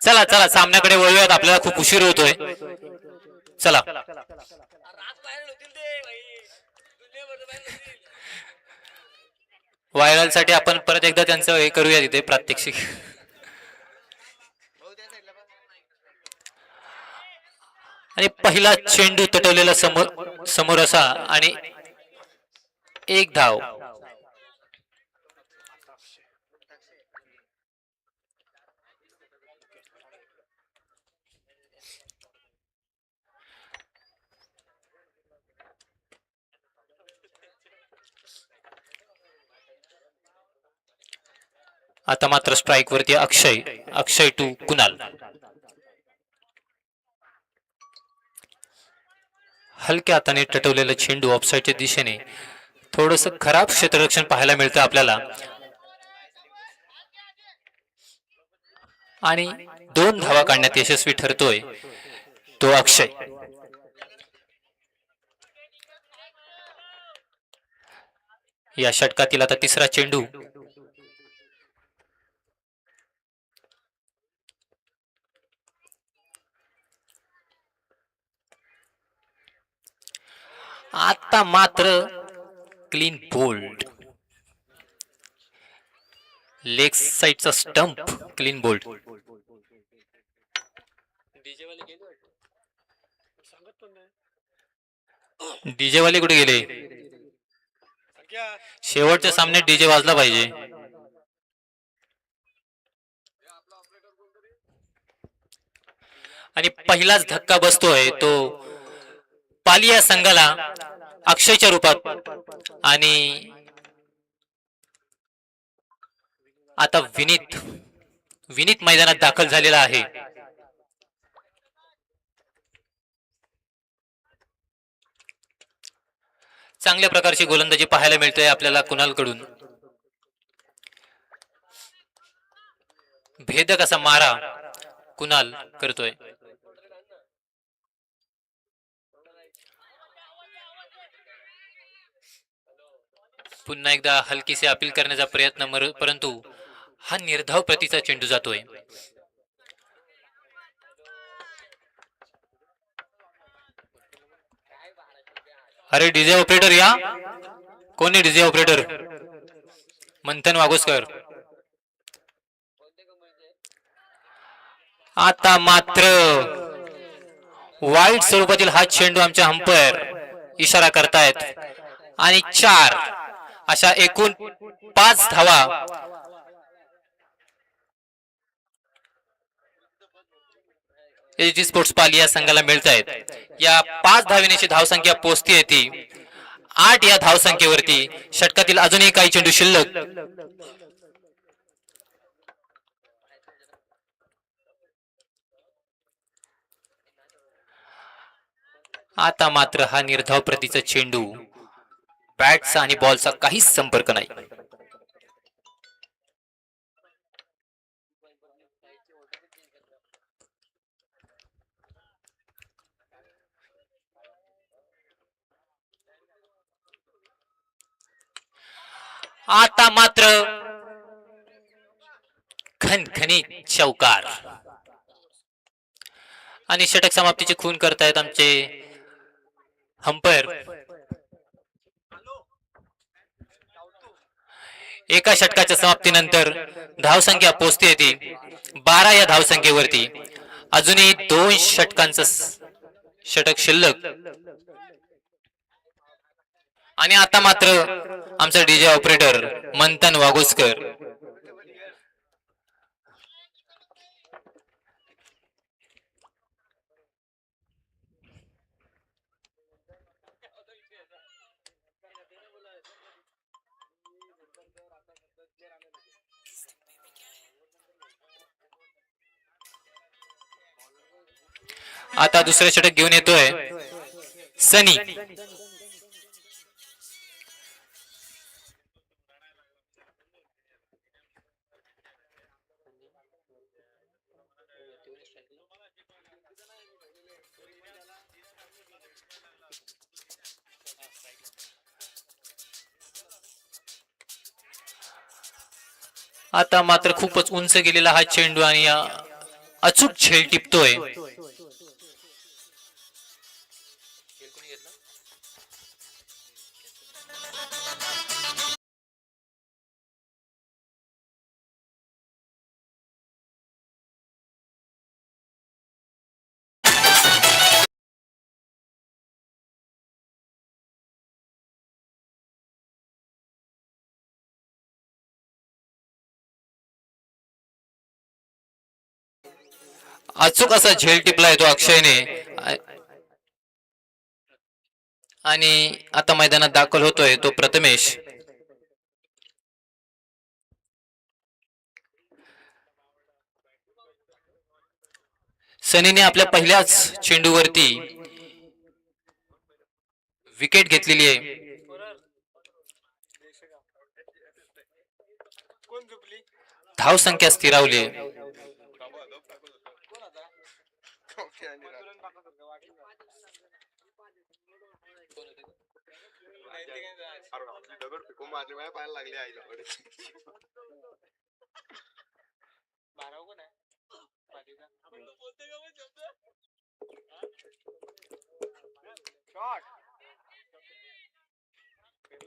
चला चला सामन्याकडे वळूयात, आपल्याला खूप उशीर होतोय. चला व्हायरल साठी आपण परत एकदा त्यांचं हे करूया तिथे प्रात्यक्षिक. आणि पहिला चेंडू तटवलेला समोर समोर असा आणि एक धाव. आता मात्र स्ट्राइक वरती अक्षय. अक्षय टू कुणाल. हलक्या हाताने टटवलेला चेंडू ऑफसाईडच्या दिशेने. थोडस खराब क्षेत्ररक्षण पाहायला मिळतं आपल्याला. आणि 2 धावा काढण्यात यशस्वी ठरतोय तो अक्षय. या षटकातील आता तिसरा चेंडू. आता मात्र क्लीन बोल्ड. लेग साइडचा स्टंप क्लीन बोल्ड. डीजे वाले कुठे गेले? शेवटच्या सामन्यात डीजे वाजला पाहिजे. आणि पहिलाच धक्का बसतोय तो पालिया संघाला अक्षयच्या रूपात. आणि आता विनीत मैदानात दाखल झालेला आहे. चांगल्या प्रकारची गोलंदाजी पाहायला मिळते आपल्याला कुणालकडून. भेदक असा मारा कुणाल करतोय. पुन्हा एकदा हलकीसे अपील करण्याचा प्रयत्न, परंतु हा निर्धाव प्रतीचा चेंडू जातोय. अरे डीजे ऑपरेटर या. कोणी डीजे ऑपरेटर? मंथन वागोस्कर. आता मात्र वाईट स्वरूपातील हा चेंडू आमच्या अंपायर इशारा करतायत. आणि 4 अशा एकूण 5 धावा एजी स्पोर्ट्स पालिया संघाला मिळत आहेत. या 5 धावेची धावसंख्या पोहोचती ती 8 या धावसंख्येवरती. षटकातील अजूनही काही चेंडू शिल्लक. आता मात्र हा निर्धाव प्रतीचा चेंडू. बॅटचा आणि बॉलचा काहीच संपर्क नाही. आता मात्र खनखनी चौकार. आणि षटक समाप्तीची खून करतायत आमचे अंपायर. एका षटकाच्या समाप्तीनंतर धावसंख्या पोहोचते ती 12 या धावसंख्येवरती. अजूनही 2 षटकांचं षटक शिल्लक. आणि आता मात्र आमचा डीजे ऑपरेटर मंथन वागोस्कर. आता दुसरे षटक घेऊन येतोय सनी. आता मात्र खूपच उंच गेलेला हा चेंडू आणि अचूक झेल टिपतोय. अचूक असा झेल टिपला येतो अक्षयने. आणि आता मैदानात दाखल होतोय तो प्रथमेश. सनीने आपल्या पहिल्याच चेंडूवरती विकेट घेतलेली आहे. धाव संख्या स्थिरावली आहे.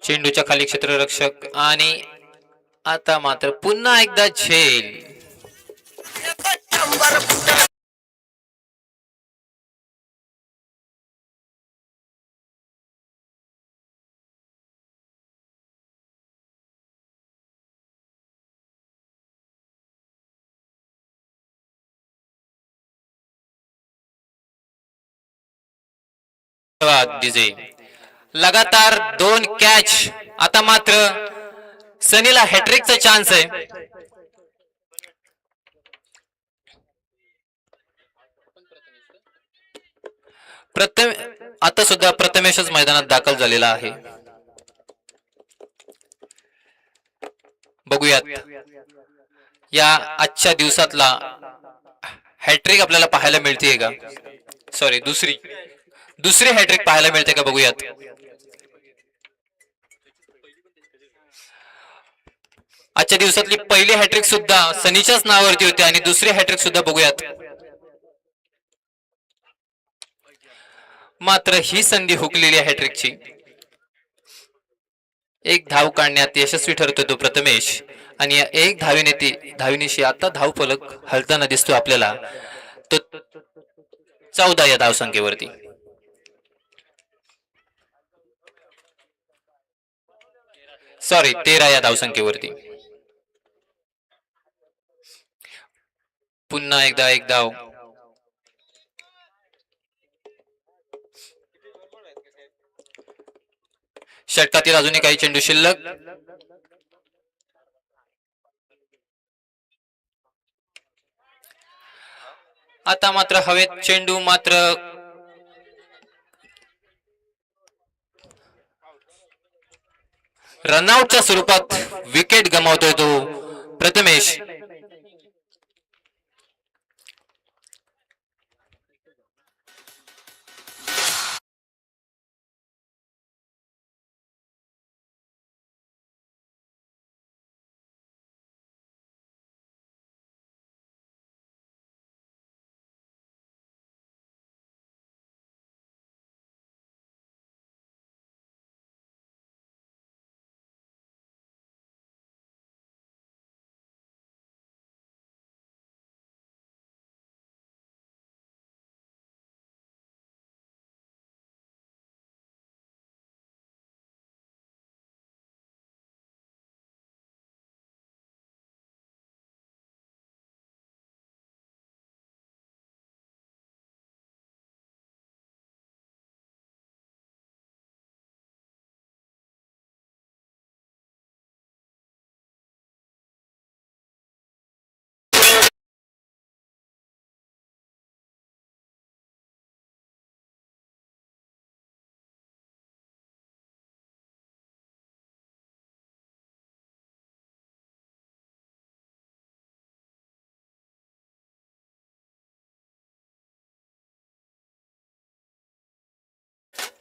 चेंडूच्या खाली क्षेत्ररक्षक आणि आता मात्र पुन्हा एकदा झेल. डीजे लगातार 2 कॅच. आता मात्र सनीला हॅट्रिकचा चान्स आहे. आता सुद्धा प्रथमेशच मैदानात दाखल झालेला आहे. बघूयात या आजच्या दिवसातला हॅट्रिक आपल्याला पाहायला मिळते का. सॉरी, दुसरी हॅट्रिक पाहायला मिळते का बघूयात. आजच्या दिवसातली पहिली हॅट्रिक सुद्धा सनीच्याच नावावरती होती आणि दुसरी हॅट्रिक सुद्धा बघूयात. मात्र ही संधी हुकलेली आहे हॅट्रिकची. एक धाव काढण्यात यशस्वी ठरतो तो प्रथमेश आणि या एक धाविनेशी आता धाव फलक हलताना दिसतो आपल्याला. तो 14 या धाव संख्येवरती. सॉरी, 13 या धाव संख्येवरती. पुन्हा एकदा एक धाव. षटकातील अजूनही काही चेंडू शिल्लक. आता मात्र हवेत चेंडू मात्र रनआउटच्या स्वरूपात विकेट गमावतोय तो प्रथमेश.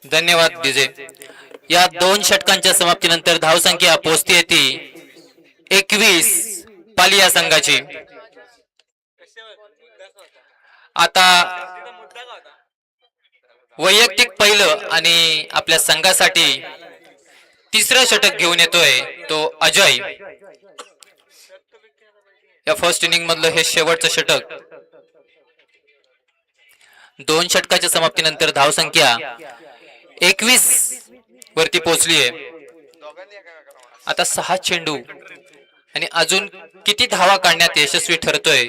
धन्यवाद डीजे. या दोन षटकांच्या समाप्तीनंतर धावसंख्या पोहोचती येते 21 पालिया संघाची. आता वैयक्तिक पहिलं आणि आपल्या संघासाठी तिसरं षटक घेऊन येतोय तो अजय. या फर्स्ट इनिंग मधलं हे शेवटचं षटक. दोन षटकाच्या समाप्तीनंतर धावसंख्या 21 वरती पोहोचली आहे. आता 6 चेंडू आणि अजून किती धावा काढण्यात यशस्वी ठरतोय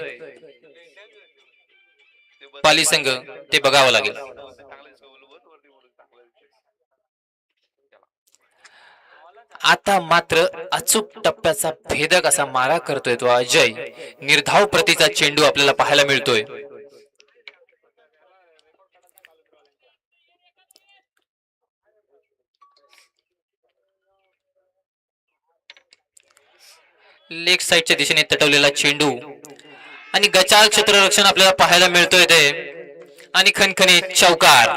पाली संघ ते बघावं लागेल. आता मात्र अचूक टप्प्याचा भेदक असा मारा करतोय तो अजय. निर्धाव प्रतीचा चेंडू आपल्याला पाहायला मिळतोय. लेग साइडच्या दिशेने तटवलेला चेंडू आणि गचाळ क्षेत्ररक्षण आपल्याला पाहायला मिळतोय ते आणि खणखणीत चौकार.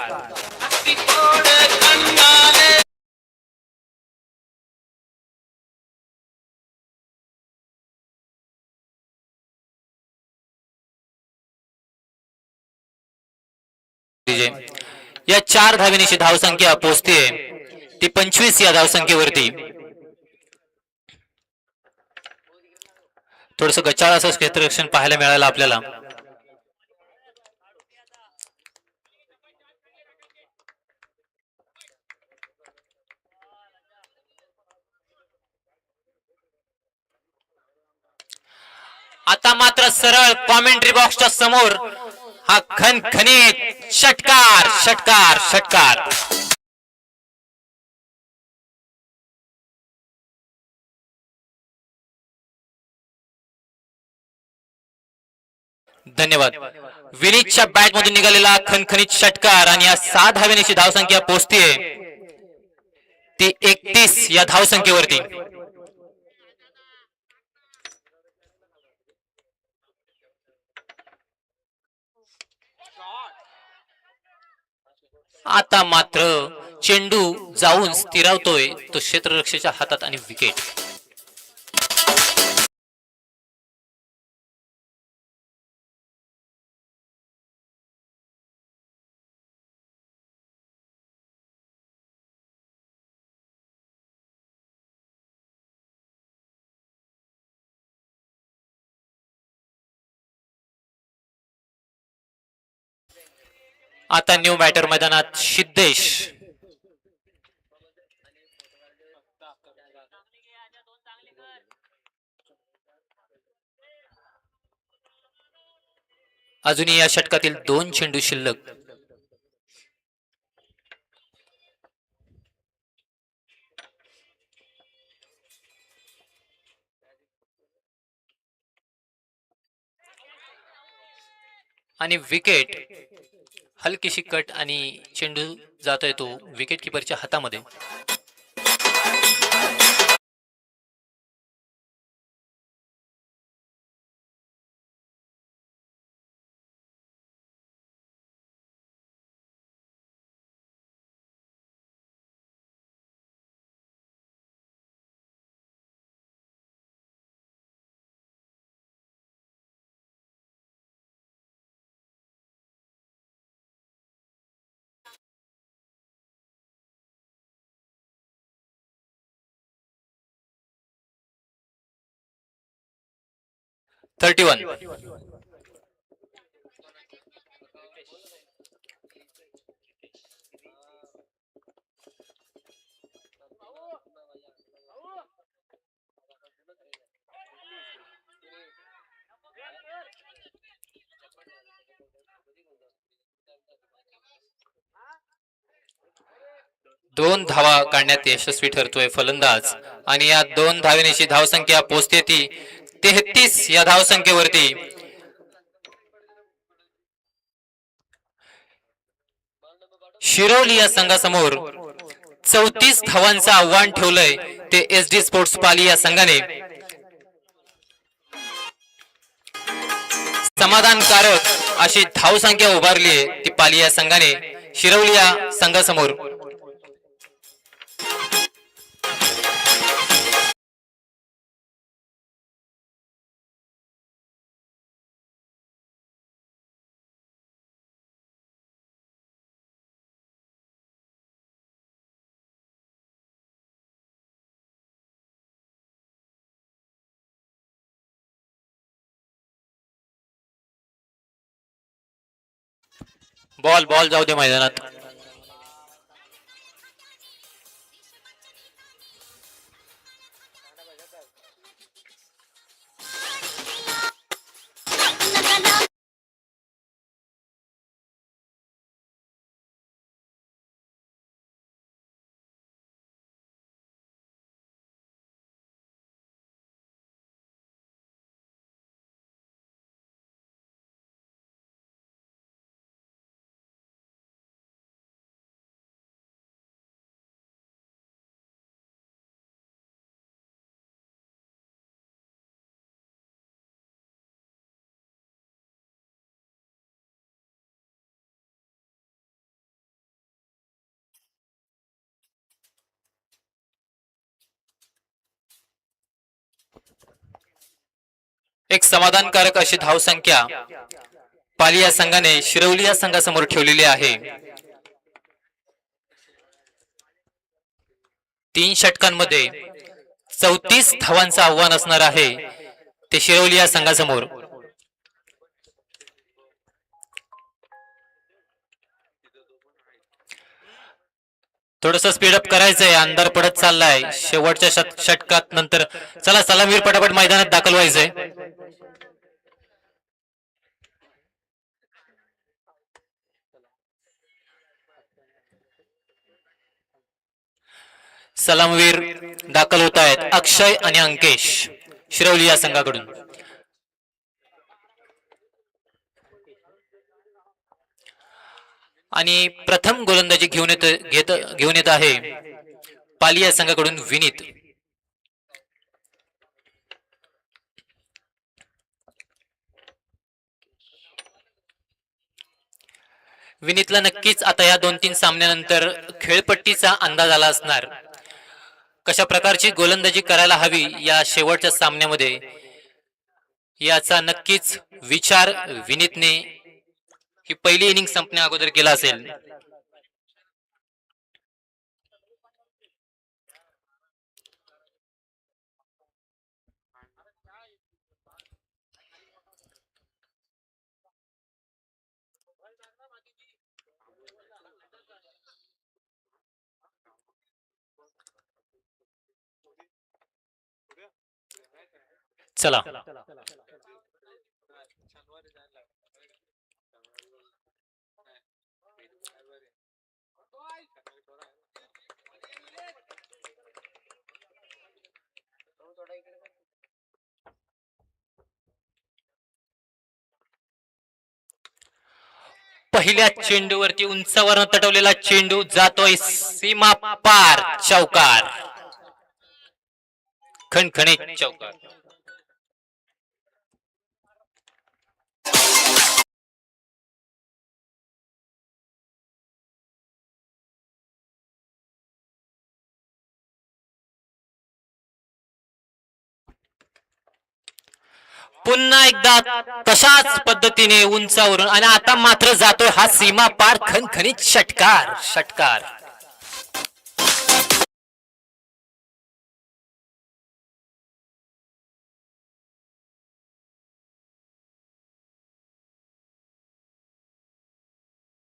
या 4 धावेची धावसंख्या पोहोचते ती 25 या धावसंख्येवरती. थोडस गचाळ असं क्षेत्ररक्षण पाहायला मिळालं आपल्याला. आता मात्र सरळ कॉमेंट्री बॉक्सच्या समोर हा खणखणीत षटकार षटकार षटकार. धन्यवाद. विनीतच्या बॅट मधून निघालेला खणखणीत षटकार आणि या 6 धावेची धावसंख्या पोहोचतीये ती 31 या धावसंख्येवरती. आता मात्र चेंडू जाऊन स्थिरावतोय तो क्षेत्ररक्षकाच्या हातात आणि विकेट. आता न्यू बॅटर मैदानात सिद्धेश. अजूनही या षटकातील 2 चेंडू शिल्लक. आणि विकेट हलकीशी कट आणि चेंडू जातोय तो विकेट किपरच्या हातामध्ये. $31. दोन धावा काढण्यात यशस्वी ठरतोय फलंदाज आणि या 2 धावेची धावसंख्या पोहोचते ती 33 या धावसंख्येवरती. शिरोली या संघासमोर 34 धावांचं आव्हान ठेवलंय ते SD स्पोर्ट्स पाली या संघाने. समाधानकारक अशी धावसंख्या उभारली आहे ती पाली या संघाने शिरोली या संघासमोर. बॉल बॉल जाऊ दे मैदानात. एक समाधानकारक अशी धावसंख्या पाली या संघाने शिरवली या संघासमोर ठेवलेली आहे. 3 षटकांमध्ये 34 धावांचं आव्हान असणार आहे ते शिरवली या संघासमोर. थोडस स्पीडअप करायचंय, अंधार पडत चाललाय शेवटच्या षटकात नंतर. चला सलामीर पटापट मैदानात दाखल व्हायचंय. सलामवीर दाखल होत आहेत अक्षय आणि अंकेश शिरवली या संघाकडून. आणि प्रथम गोलंदाजी घेऊन येत आहे पाली या संघाकडून विनीत. विनीतला नक्कीच आता या 2-3 सामन्यानंतर खेळपट्टीचा अंदाज आला असणार. कशा प्रकारची गोलंदाजी करायला हवी या शेवटच्या सामन्यामध्ये याचा नक्कीच विचार विनीतने ही पहिली इनिंग संपण्या अगोदर केला असेल. चला पहिल्या चेंडूवरती उंचावर तटवलेला चेंडू जातोय सीमा पार. चौकार, खणखणीत चौकार. पुन्हा एकदा तशाच पद्धतीने उंचावरून आणि आता मात्र जातोय हा सीमा पार खणखणीत षटकार. षटकार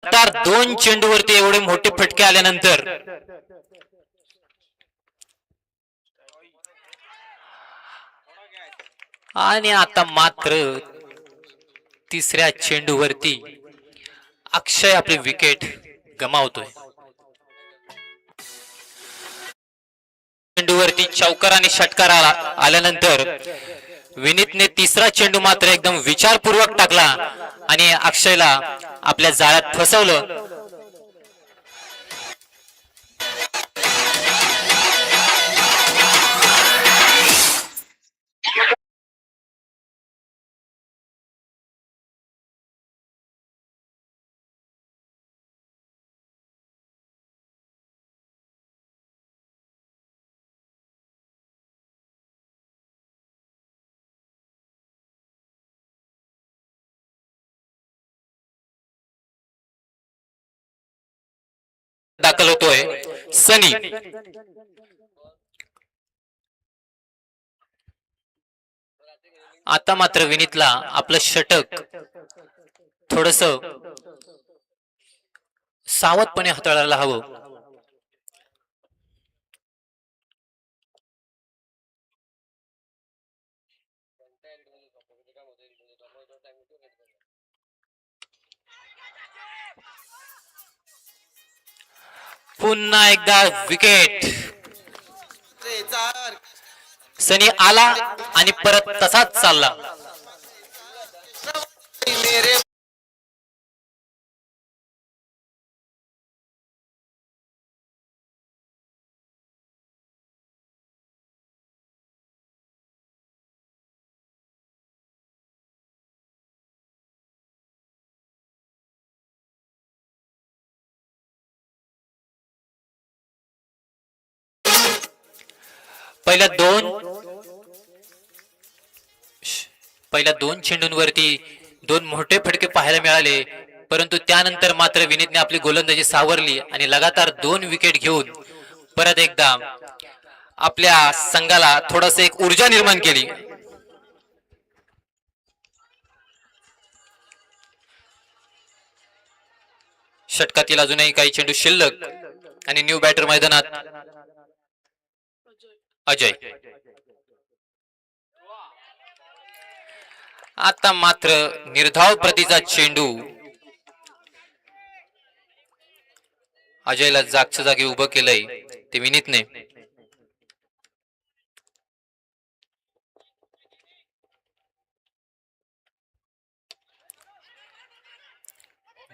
तर 2 चेंडूवरती एवढे मोठे फटके आल्यानंतर आणि आता मात्र तिसऱ्या चेंडूवरती अक्षय आपली विकेट गमावतोय. चेंडूवरती चौकार आणि षटकार आल्यानंतर विनीतने तिसरा चेंडू मात्र एकदम विचारपूर्वक टाकला आणि अक्षयला आपल्या जाळ्यात फसवलं. दाखल होतोय सनी. आता मात्र विनीतला आपलं षटक थोडस सावधपणे हाताळायला हवं. पुन्हा एकदा विकेट. सनी आला आणि परत तसाच चालला. पहिल्या दोन चेंडूंवरती दोन मोठे फटके पाहायला मिळाले, परंतु त्यानंतर मात्र विनीतने आपली गोलंदाजी सावरली आणि लगातार 2 विकेट घेऊन परत एकदा आपल्या संघाला थोडस एक ऊर्जा निर्माण केली. षटकातील अजूनही काही चेंडू शिल्लक आणि न्यू बॅटर मैदानात अजय. आता मात्र निर्धाव प्रतीचा चेंडू अजयला जागच्या जागी उभं केलंय ते विनीतने.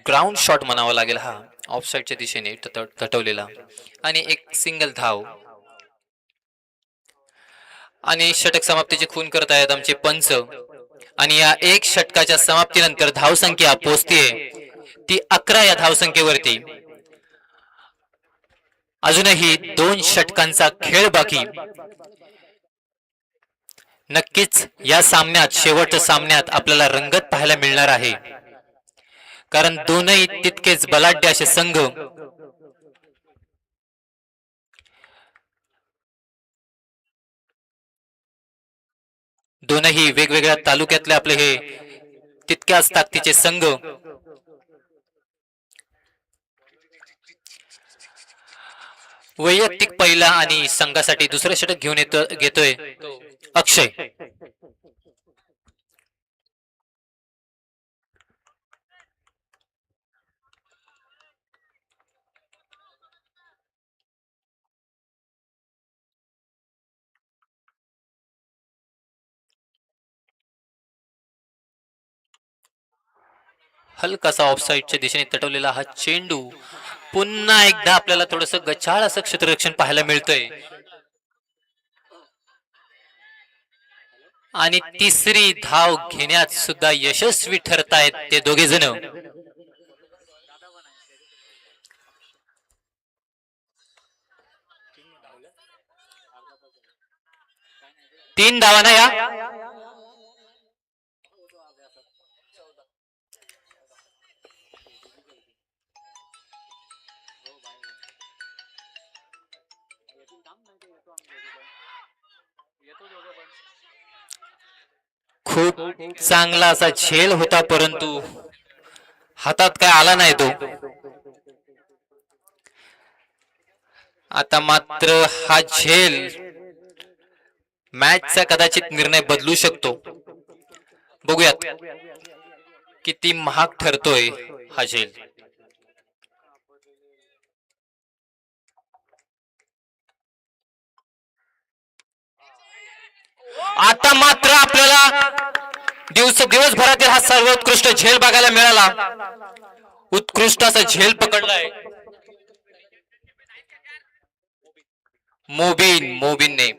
ग्राउंड शॉट म्हणावा लागेल हा, ऑफसाईडच्या दिशेने तटवलेला आणि एक सिंगल धाव. आणि षटक समाप्तीची खून करत आहेत आमचे पंच. आणि या एक षटकाच्या समाप्तीनंतर धावसंख्या पोहोचतीये ती 11 या धावसंख्येवरती. अजूनही 2 षटकांचा खेळ बाकी. नक्कीच या सामन्यात, शेवटच्या सामन्यात आपल्याला रंगत पाहायला मिळणार आहे, कारण दोनही तितकेच बलाढ्य असे संघ दोनही वेगवेगळ्या तालुक्यातले आपले हे तितक्याच ताकदीचे संघ. वैयक्तिक पहिला आणि संघासाठी दुसरं षटक घेऊन घेतोय अक्षय. हलकासा ऑफसाईडच्या दिशेने तटवलेला हा चेंडू पुन्हा एकदा आपल्याला थोडस गचाळ असं क्षेत्ररक्षण पाहायला मिळतंय. आणि तिसरी धाव घेण्यात सुद्धा यशस्वी ठरतायत ते दोघे जण. तीन धावांना या खूप चांगला असा झेल होता, परंतु हातात काय आला नाही तो. आता मात्र हा झेल मॅचचा कदाचित निर्णय बदलू शकतो. बघूयात किती महाग ठरतोय हा झेल. आता मात्र आपल्याला दिवसभरातील हा सर्वोत्कृष्ट झेल बघायला मिळाला. उत्कृष्ट असा झेल पकडलाय मोबिनने.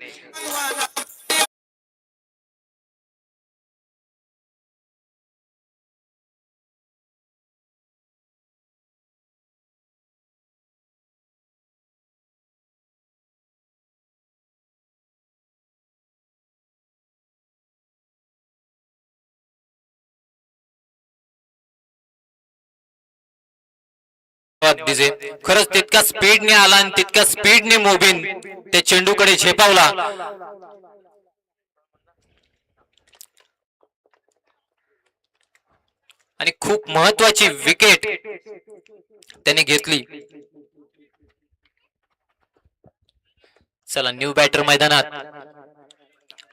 खरंच तितक्या स्पीडने आला आणि तितक्या स्पीडने मोबिन त्या चेंडूकडे झेपावला. आणि खूप महत्वाची विकेट त्याने घेतली. चला न्यू बॅटर मैदानात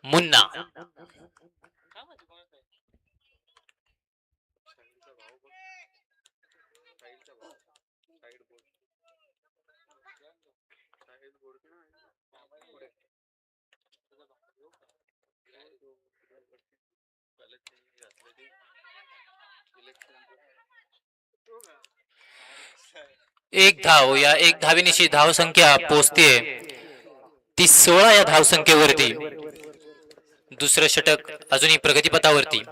मुन्ना. एक धाव, या एक धावेनिशी धावसंख्या पोहोचतेय ती 16 या धावसंख्येवरती. दुसरं षटक अजूनही प्रगतीपथावरती.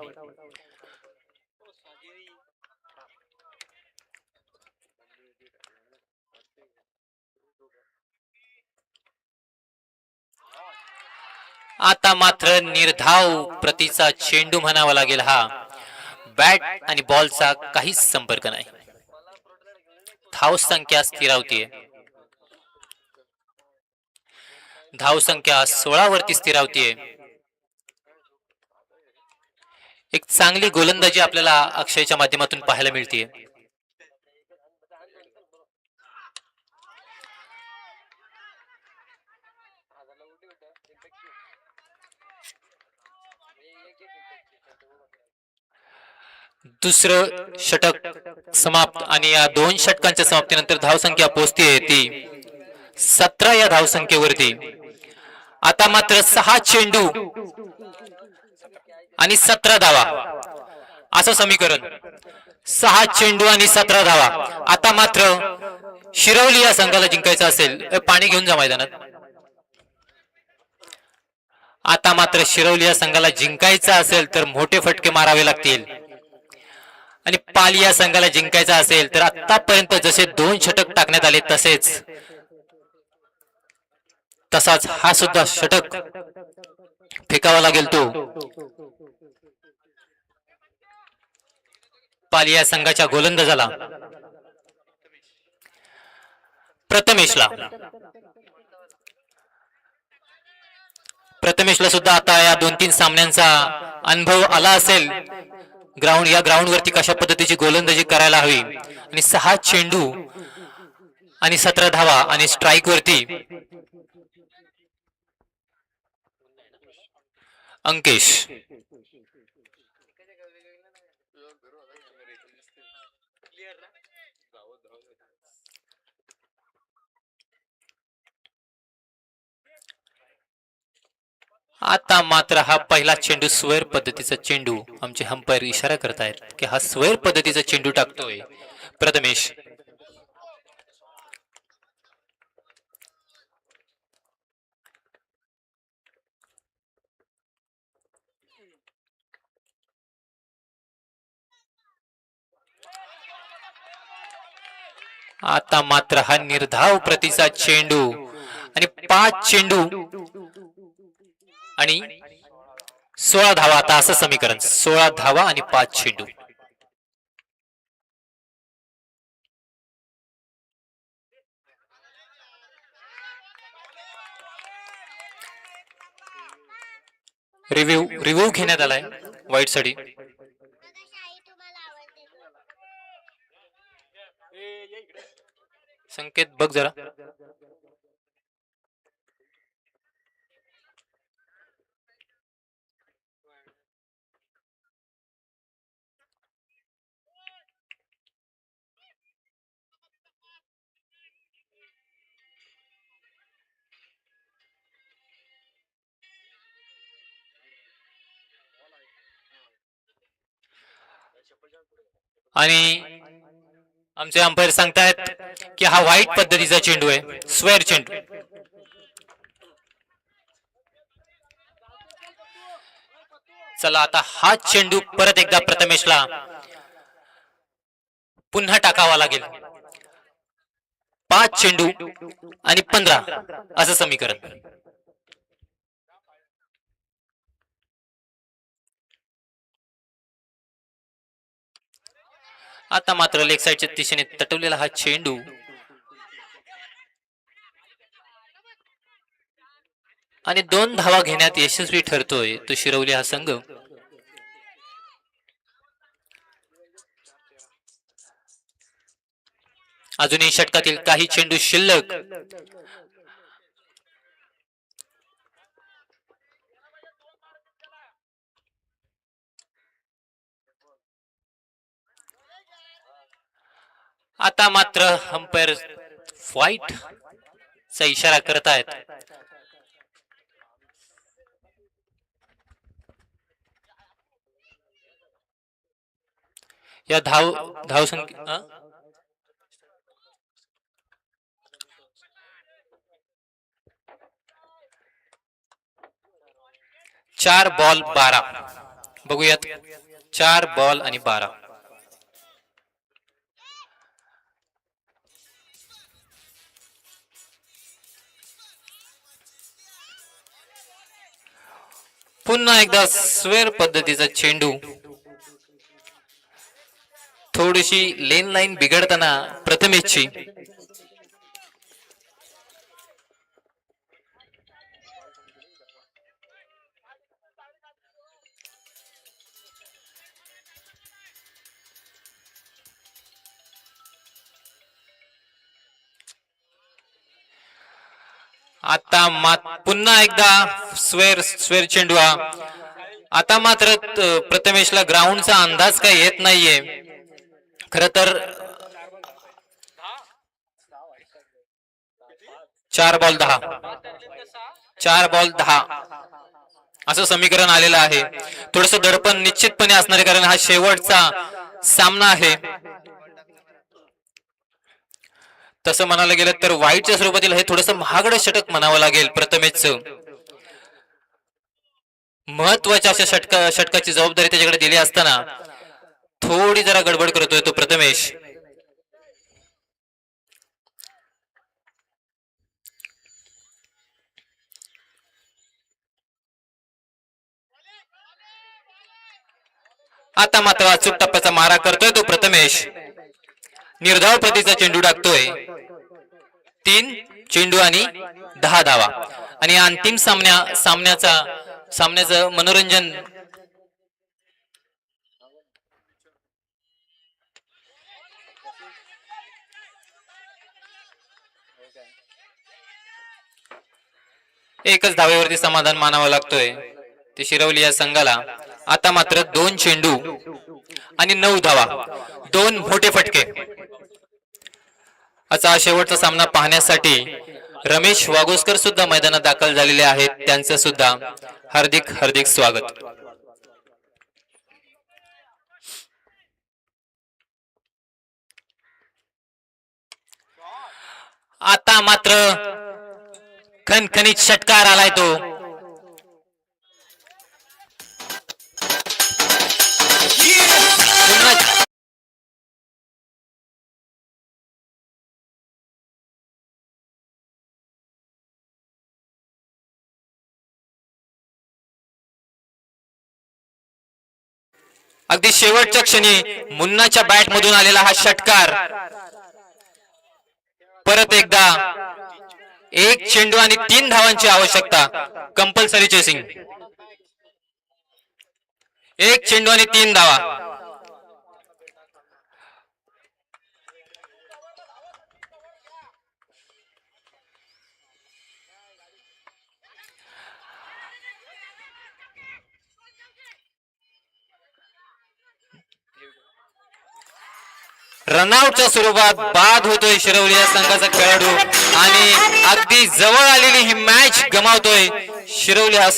आता मात्र निर्धाव प्रतीचा चेंडू म्हणावा लागेल. हा बॅट आणि बॉलचा काहीच संपर्क नाही. धाव संख्या स्थिरावतीये. धाव संख्या 16 वरती स्थिरावतीये. एक चांगली गोलंदाजी आपल्याला अक्षयच्या माध्यमातून पाहायला मिळते. दुसरं षटक समाप्त आणि या 2 षटकांच्या समाप्तीनंतर धावसंख्या पोहोचते ती 17 या धावसंख्येवरती. आता मात्र 6 चेंडू आणि 17 धावा असं समीकरण. 6 चेंडू आणि 17 धावा. आता मात्र शिरवली या संघाला जिंकायचं असेल, पाणी घेऊन जा मैदानात. आता मात्र शिरवली या संघाला जिंकायचं असेल तर मोठे फटके मारावे लागतील. आणि पाली या संघाला जिंकायचा असेल तर आतापर्यंत जसे 2 षटक टाकण्यात आले तसाच हा सुद्धा षटक फेकावा लागेल. तो पाली या संघाच्या गोलंदाजाला प्रथमेशला सुद्धा आता या 2-3 सामन्यांचा अनुभव आला असेल. या ग्राउंड वरती कशा पद्धतीची गोलंदाजी करायला हवी. आणि 6 चेंडू आणि 17 धावा आणि स्ट्राईक वरती अंकेश. आता मात्र हा पहिला चेंडू स्क्वेअर पद्धतीचा चेंडू. आमचे अंपायर इशारा करतायत की हा स्क्वेअर पद्धतीचा चेंडू टाकतोय प्रथमेश. आता मात्र हा निर्धाव प्रतीचा चेंडू आणि 5 चेंडू आणि 16 धावा. आता असं समीकरण 16 धावा आणि 5 चेंडू. रिव्ह्यू घेण्यात आलाय वाईट साठी. संकेत बघ जरा. आणि आमचे अंपायर सांगतायत की हा व्हाईट पद्धतीचा चेंडू आहे, स्क्वेअर चेंडू. चला आता हा चेंडू परत एकदा प्रथमेशला पुन्हा टाकावा लागेल. 5 चेंडू आणि 15 असं समीकरण. आता मात्र लेग साइडच्या दिशेने तटवलेला हा चेंडू आणि 2 धावा घेण्यात यशस्वी ठरतोय तो शिरवली हा संघ. अजूनही षटकातील काही चेंडू शिल्लक. आता मात्र अंपायर व्हाईट चा इशारा करत आहेत. या धावसंख्या 4 बॉल 12. बघूयात 4 बॉल आणि 12. पुन्हा एकदा स्क्वेअर पद्धतीचा चेंडू. थोडीशी लेन लाईन बिघडताना प्रथमेशची. आता पुन्हा एकदा स्क्वेअर चेंडू. आता मात्र प्रथमेशला ग्राउंडचा अंदाज काही येत नाहीये. खर तर 4 बॉल 10 4 बॉल 10 असं समीकरण आलेलं आहे. थोडस दडपण निश्चितपणे असणार आहे, कारण हा शेवटचा सामना आहे. तसं म्हणायला गेलं तर व्हाईटच्या स्वरूपातील हे थोडंसं महागडं षटक म्हणावं लागेल प्रथमेशचं. महत्वाच्या अशा षटकाची जबाबदारी त्याच्याकडे दिली असताना थोडी जरा गडबड करतोय तो प्रथमेश. आता मात्र अचूक टप्प्याचा मारा करतोय तो प्रथमेश. निर्धाव प्रतीचा चेंडू टाकतोय. 3 चेंडू आणि 10 धावा. आणि अंतिम सामन्याचं मनोरंजन एकच धावेवरती समाधान मानावं लागतोय ते शिरवली या संघाला. आता मात्र 2 चेंडू आणि 9 धावा, 2 मोठे फटके. असा शेवटचा सामना पाहण्यासाठी रमेश वागोस्कर सुद्धा मैदानात दाखल झालेले आहेत. त्यांचं सुद्धा हार्दिक हार्दिक स्वागत. आता मात्र खणखणीत षटकार आलाय तो. अगदी शेवटच्या क्षणी मुन्नाच्या बॅट मधून आलेला हा षटकार. परत एकदा 1 चेंडू आणि 3 धावांची आवश्यकता. Compulsory chasing. 1 चेंडू आणि 3 धावा. रनआउटच्या स्वरूपात बाद होतोय शिरवली या संघाचा खेळाडू. आणि अगदी जवळ आलेली ही मॅच गमावतोय शिरवली हा